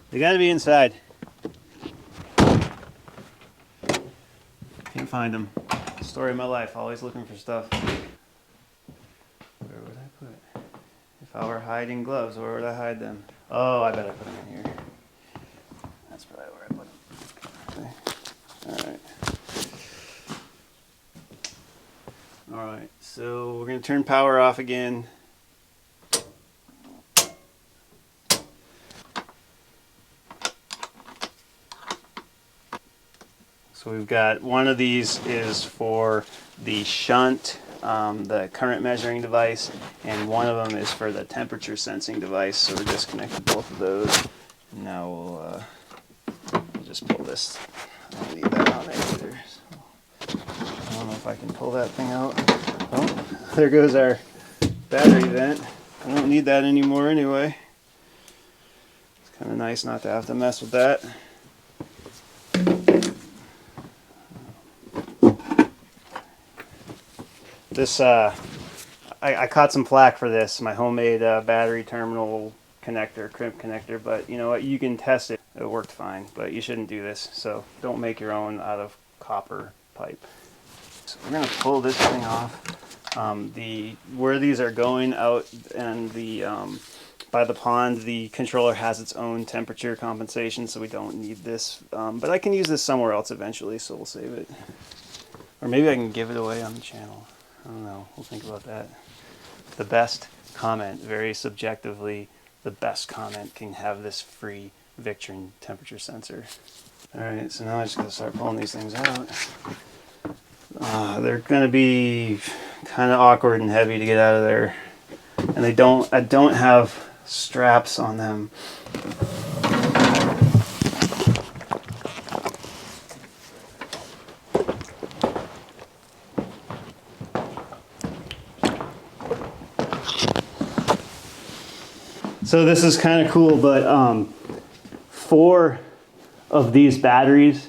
They gotta be inside. Can't find them. Story of my life, always looking for stuff. Where would I put it? If I were hiding gloves, where would I hide them? Oh, I bet I put them in here. That's probably where I put them. Okay. Alright, so we're going to turn power off again. So we've got one of these is for the shunt, the current measuring device, and one of them is for the temperature sensing device. So we're disconnected both of those. And now we'll just pull this. I don't need that on there either. So I don't know if I can pull that thing out. Oh, there goes our battery vent. I don't need that anymore anyway. It's kind of nice not to have to mess with that. This, I caught some flack for this, my homemade battery terminal connector, crimp connector, but you know what, you can test it. It worked fine, but you shouldn't do this, so don't make your own out of copper pipe. So we're going to pull this thing off. Where these are going out and by the pond, the controller has its own temperature compensation, so we don't need this. But I can use this somewhere else eventually, so we'll save it. Or maybe I can give it away on the channel. I don't know. We'll think about that. The best comment, very subjectively, the best comment can have this free Victron temperature sensor. Alright, so now I just gotta start pulling these things out. They're gonna be kind of awkward and heavy to get out of there. And I don't have straps on them. So this is kind of cool, but 4 of these batteries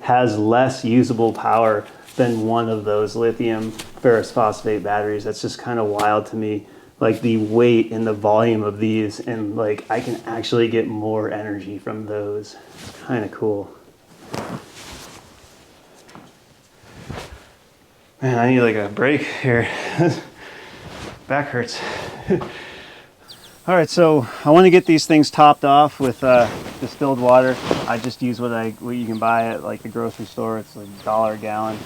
has less usable power than one of those lithium ferrous phosphate batteries. That's just kind of wild to me. Like the weight and the volume of these, and like I can actually get more energy from those. It's kind of cool. Man, I need like a break here. Back hurts. All right, so I want to get these things topped off with distilled water. I just use what you can buy at like the grocery store. It's like $1 a gallon.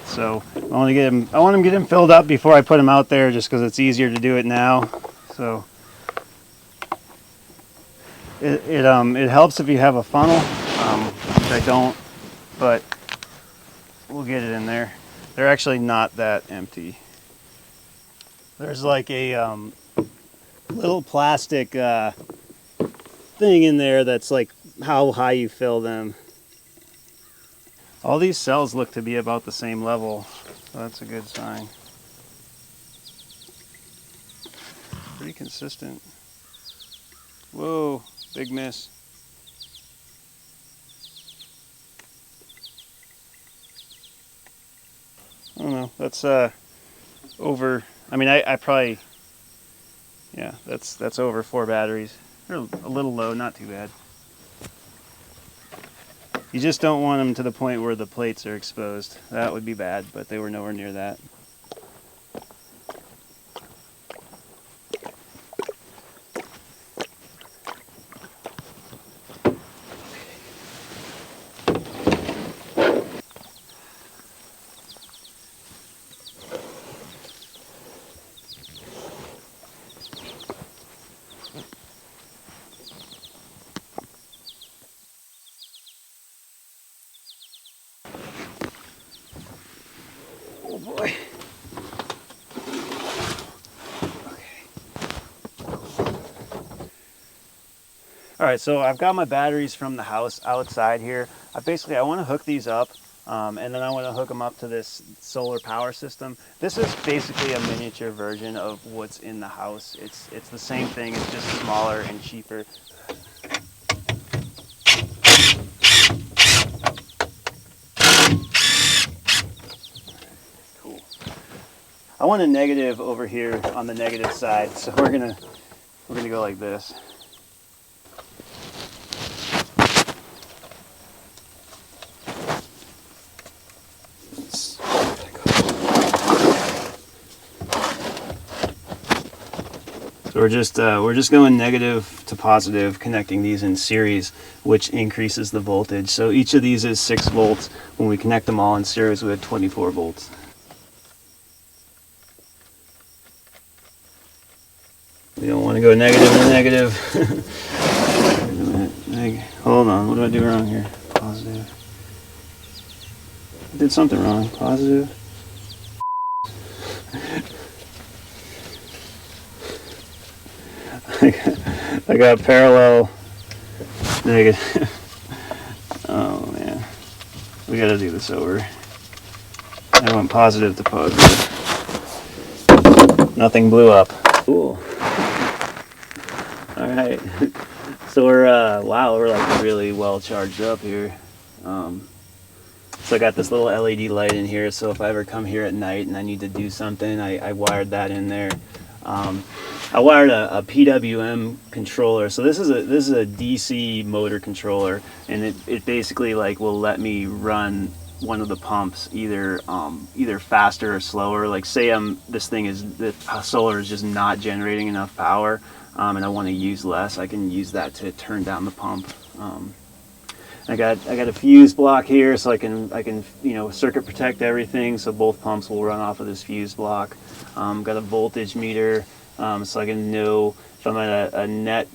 So I want to get them filled up before I put them out there, just because it's easier to do it now. So it helps if you have a funnel, which I don't, but we'll get it in there. They're actually not that empty. There's like a little plastic thing in there that's like how high you fill them. All these cells look to be about the same level, so that's a good sign. Pretty consistent. Whoa, big miss. I don't know, that's over, I mean I probably, yeah, that's over 4 batteries. They're a little low, not too bad. You just don't want them to the point where the plates are exposed. That would be bad, but they were nowhere near that. Oh boy. Alright, so I've got my batteries from the house outside here. I want to hook these up, and then I want to hook them up to this solar power system. This is basically a miniature version of what's in the house. It's the same thing, it's just smaller and cheaper. Cool. I want a negative over here on the negative side, so we're gonna go like this. So we're just going negative to positive, connecting these in series, which increases the voltage. So each of these is 6 volts. When we connect them all in series, we have 24 volts. We don't want to go negative to negative. Wait a minute. Hold on, what did I do wrong here? Positive. I did something wrong. Positive. I got parallel negative. Oh man, we gotta do this over. I went positive to positive. Nothing blew up. Cool. All right. So we're wow, we're like really well charged up here. So I got this little LED light in here. So if I ever come here at night and I need to do something, I wired that in there. I wired a PWM controller. So this is a DC motor controller, and it basically like will let me run one of the pumps either faster or slower. Like say the solar is just not generating enough power, and I want to use less, I can use that to turn down the pump. I got a fuse block here, so I can circuit protect everything, so both pumps will run off of this fuse block. Got a voltage meter, so I can know if I'm at a net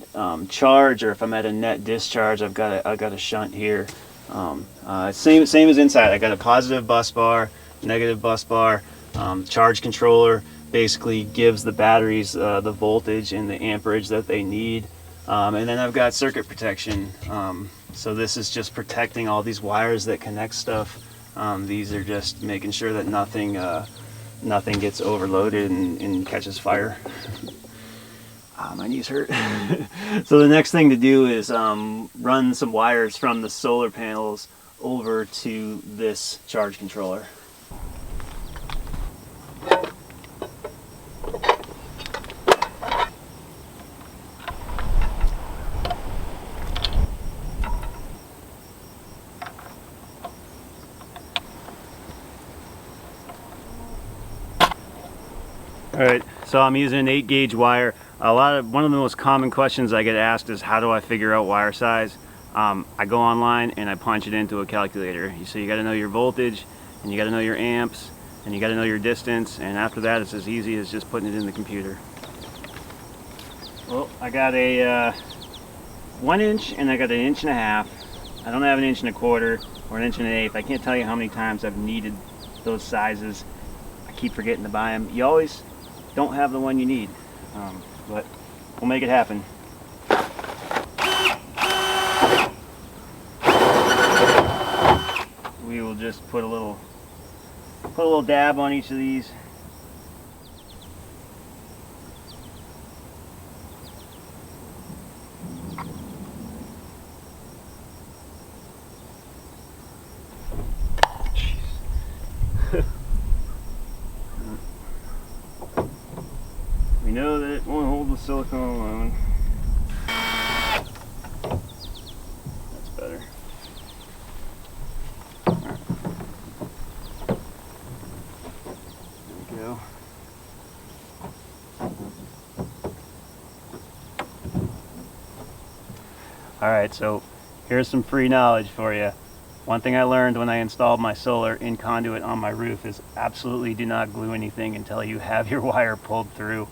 charge or if I'm at a net discharge. I've got a shunt here. Same as inside. I got a positive bus bar, negative bus bar. Charge controller basically gives the batteries the voltage and the amperage that they need. And then I've got circuit protection. So this is just protecting all these wires that connect stuff. These are just making sure that nothing gets overloaded and catches fire. My knees hurt. So the next thing to do is run some wires from the solar panels over to this charge controller. Alright, so I'm using an 8-gauge wire. One of the most common questions I get asked is, how do I figure out wire size? I go online and I punch it into a calculator. So you got to know your voltage, and you got to know your amps, and you got to know your distance, and after that it's as easy as just putting it in the computer. Well, I got a 1 inch and I got an 1.5 inches. I don't have an 1 1/4 or an 1 1/8. I can't tell you how many times I've needed those sizes. I keep forgetting to buy them. You always don't have the one you need, but we'll make it happen. We will just put a little dab on each of these. We know that it won't hold the silicone alone. That's better. Right. There we go. Alright, so here's some free knowledge for you. One thing I learned when I installed my solar in conduit on my roof is absolutely do not glue anything until you have your wire pulled through.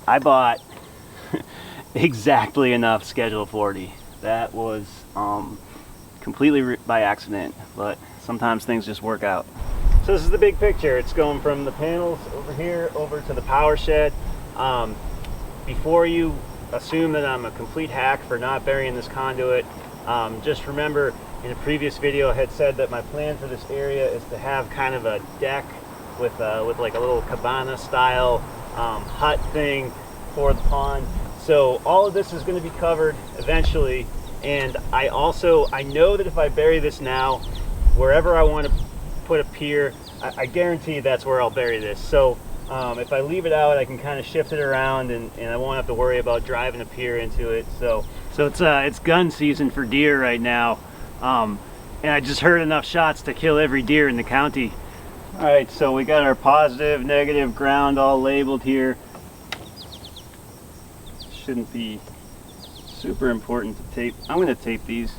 I bought exactly enough Schedule 40. That was completely by accident, but sometimes things just work out. So this is the big picture. It's going from the panels over here over to the power shed. Before you assume that I'm a complete hack for not burying this conduit, just remember in a previous video I had said that my plan for this area is to have kind of a deck with like a little cabana style hut thing for the pond. So all of this is going to be covered eventually, and I know that if I bury this now, wherever I want to put a pier, I guarantee that's where I'll bury this. So if I leave it out, I can kind of shift it around, and I won't have to worry about driving a pier into it. So So it's gun season for deer right now, and I just heard enough shots to kill every deer in the county. All right, so we got our positive, negative, ground all labeled here. Shouldn't be super important to tape. I'm going to tape these.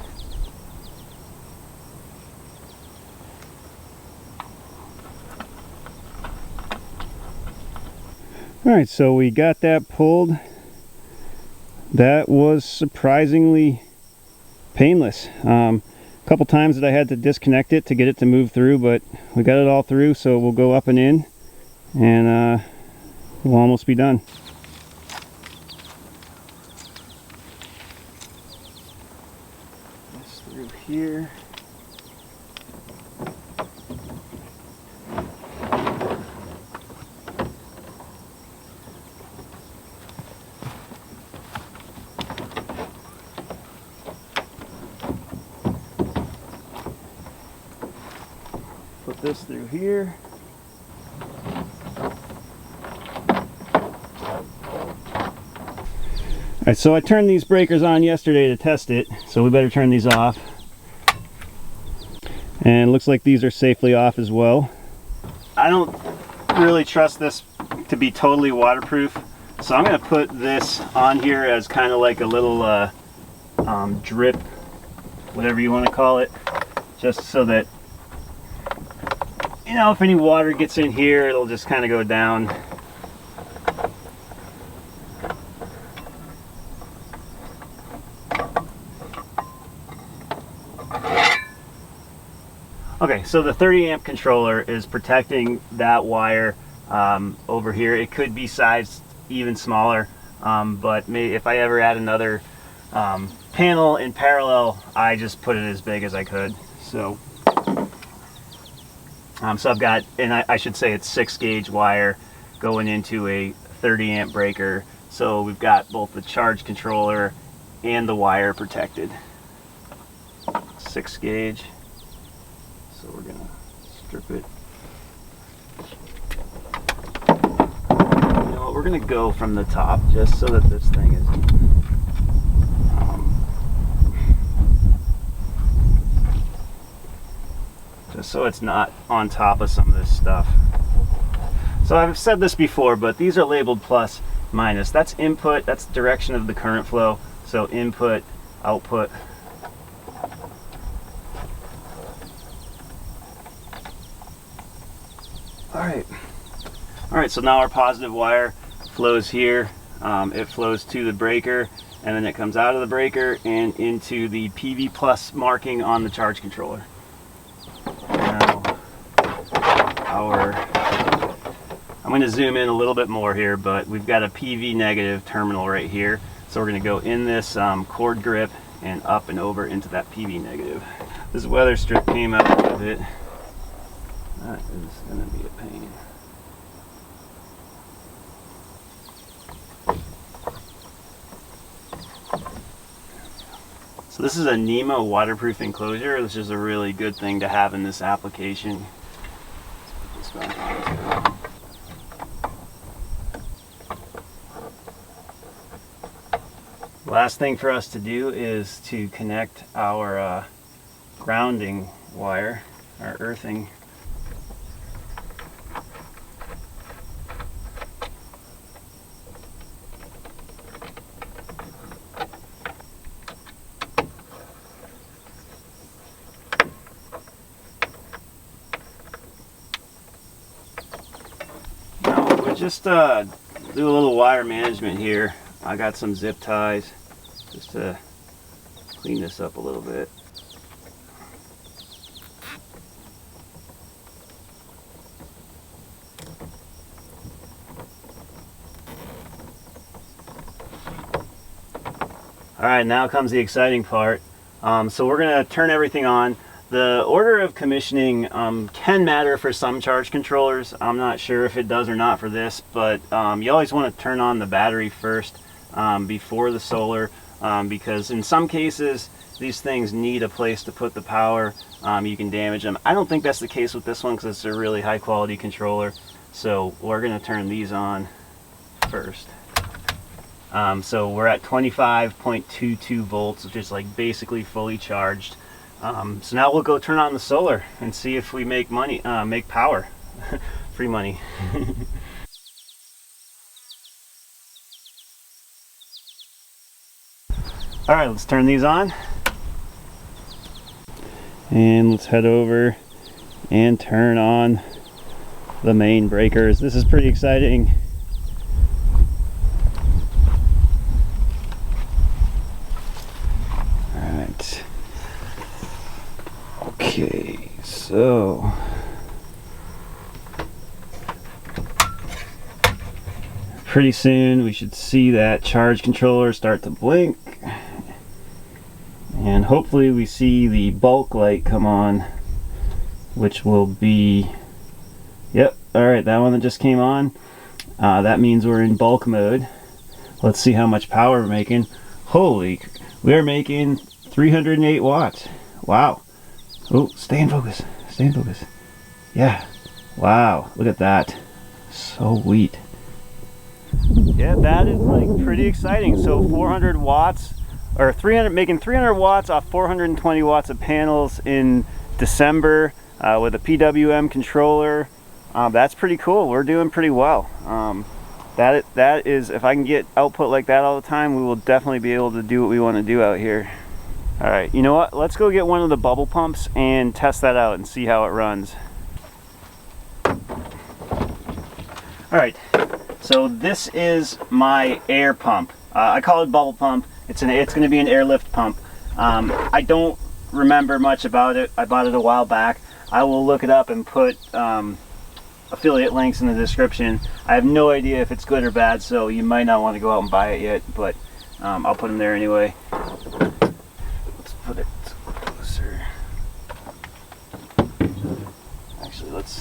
All right, so we got that pulled. That was surprisingly painless. A couple times that I had to disconnect it to get it to move through, but we got it all through, so we'll go up and in, and we'll almost be done. This through here. Put this through here. Alright, so I turned these breakers on yesterday to test it, so we better turn these off. And it looks like these are safely off as well. I don't really trust this to be totally waterproof, so I'm going to put this on here as kind of like a little drip, whatever you want to call it, just so that, you know, if any water gets in here, it'll just kind of go down. Okay, so the 30 amp controller is protecting that wire over here. It could be sized even smaller, but if I ever add another panel in parallel, I just put it as big as I could. So I've got, and I should say it's 6-gauge wire going into a 30 amp breaker. So we've got both the charge controller and the wire protected. 6-gauge. So we're gonna strip it. You know what, we're gonna go from the top just so that this thing is just so it's not on top of some of this stuff. So I've said this before, but these are labeled plus, minus. That's input, that's the direction of the current flow. So input, output. All right, so now our positive wire flows here. It flows to the breaker, and then it comes out of the breaker and into the PV plus marking on the charge controller. Now, I'm going to zoom in a little bit more here, but we've got a PV negative terminal right here. So we're going to go in this cord grip and up and over into that PV negative. This weather strip came out with it. That is going to be a pain. So this is a Nemo waterproof enclosure. This is a really good thing to have in this application. Let's put this back on. Last thing for us to do is to connect our grounding wire, our earthing. Just do a little wire management here. I got some zip ties just to clean this up a little bit. All right, now comes the exciting part. So we're going to turn everything on. The order of commissioning can matter for some charge controllers. I'm not sure if it does or not for this, but you always want to turn on the battery first before the solar, because in some cases these things need a place to put the power. You can damage them. I don't think that's the case with this one because it's a really high quality controller. So we're going to turn these on first. So we're at 25.22 volts, which is like basically fully charged. So now we'll go turn on the solar and see if we make money, make power, free money. All right, let's turn these on. And let's head over and turn on the main breakers. This is pretty exciting. All right. Okay, so pretty soon we should see that charge controller start to blink. And hopefully we see the bulk light come on, which will be, yep, alright, that one that just came on. That means we're in bulk mode. Let's see how much power we're making. Holy, we are making 308 watts. Wow. Oh, stay in focus. Stay in focus. Yeah. Wow, look at that. Sweet. Yeah, that is like pretty exciting. So 400 watts. Or 300, making 300 watts off 420 watts of panels in December with a PWM controller. That's pretty cool. We're doing pretty well. That is, if I can get output like that all the time, we will definitely be able to do what we want to do out here. All right, you know what? Let's go get one of the bubble pumps and test that out and see how it runs. All right, so this is my air pump. I call it bubble pump. It's going to be an airlift pump. I don't remember much about it. I bought it a while back. I will look it up and put affiliate links in the description. I have no idea if it's good or bad, so you might not want to go out and buy it yet, but I'll put them there anyway. Let's put it closer. Actually, let's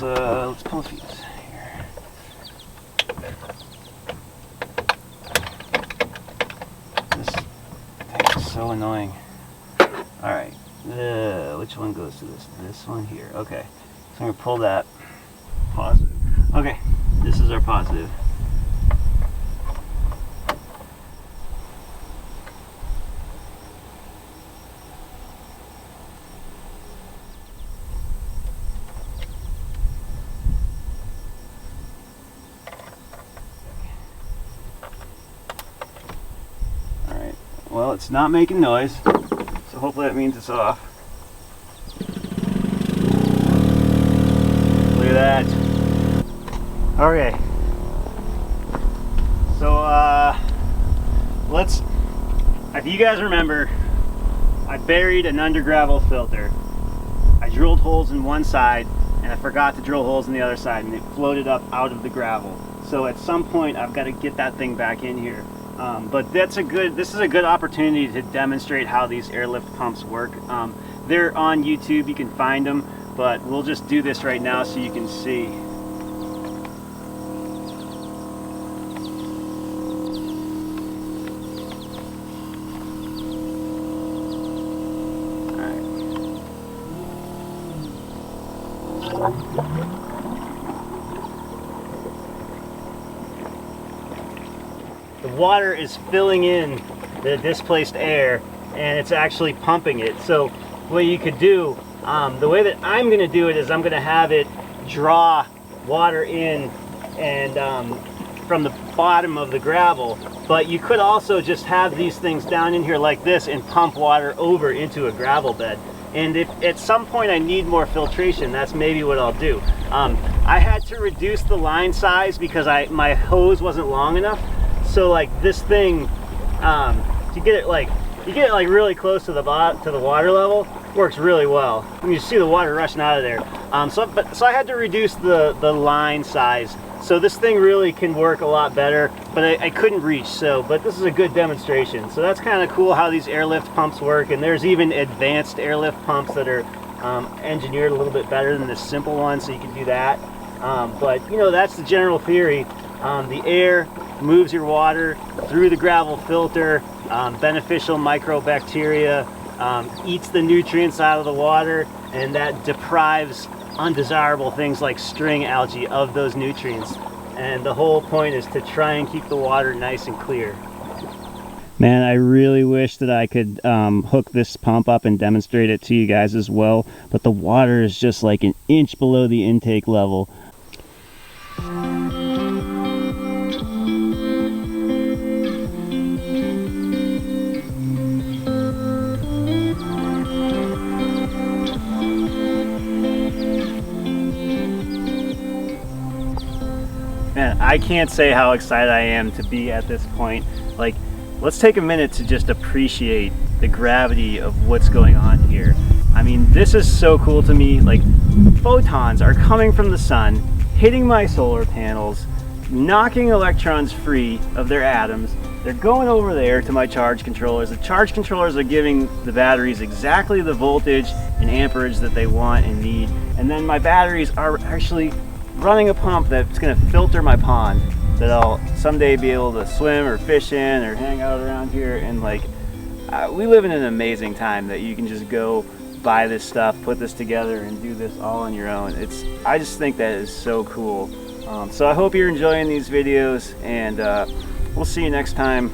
pull a fuse here. So annoying. All right, which one goes to this? This one here. Okay, so I'm gonna pull that positive. Okay, this is our positive. Well, it's not making noise, so hopefully that means it's off. Look at that. Okay. So, if you guys remember, I buried an under gravel filter. I drilled holes in one side, and I forgot to drill holes in the other side, and it floated up out of the gravel. So at some point, I've got to get that thing back in here. But this is a good opportunity to demonstrate how these airlift pumps work. They're on YouTube, you can find them, but we'll just do this right now so you can see. The water is filling in the displaced air and it's actually pumping it. So what you could do, the way that I'm going to do it is I'm going to have it draw water in and from the bottom of the gravel, but you could also just have these things down in here like this and pump water over into a gravel bed. And if at some point I need more filtration, that's maybe what I'll do. I had to reduce the line size because my hose wasn't long enough. So like this thing, to get it like really close to the water level, works really well. And you see the water rushing out of there. So I had to reduce the line size. So this thing really can work a lot better, but I couldn't reach. But this is a good demonstration. So that's kind of cool how these airlift pumps work. And there's even advanced airlift pumps that are engineered a little bit better than this simple one, so you can do that. But you know, that's the general theory. The air moves your water through the gravel filter, beneficial microbacteria, eats the nutrients out of the water, and that deprives undesirable things like string algae of those nutrients. And the whole point is to try and keep the water nice and clear. Man, I really wish that I could hook this pump up and demonstrate it to you guys as well, but the water is just like an inch below the intake level. Man, I can't say how excited I am to be at this point. Like, let's take a minute to just appreciate the gravity of what's going on here. I mean, this is so cool to me. Like, photons are coming from the sun, hitting my solar panels, knocking electrons free of their atoms. They're going over there to my charge controllers. The charge controllers are giving the batteries exactly the voltage and amperage that they want and need. And then my batteries are actually running a pump that's going to filter my pond that I'll someday be able to swim or fish in or hang out around here. And like, we live in an amazing time that you can just go buy this stuff, put this together, and do this all on your own. I just think that is so cool. So I hope you're enjoying these videos, and we'll see you next time.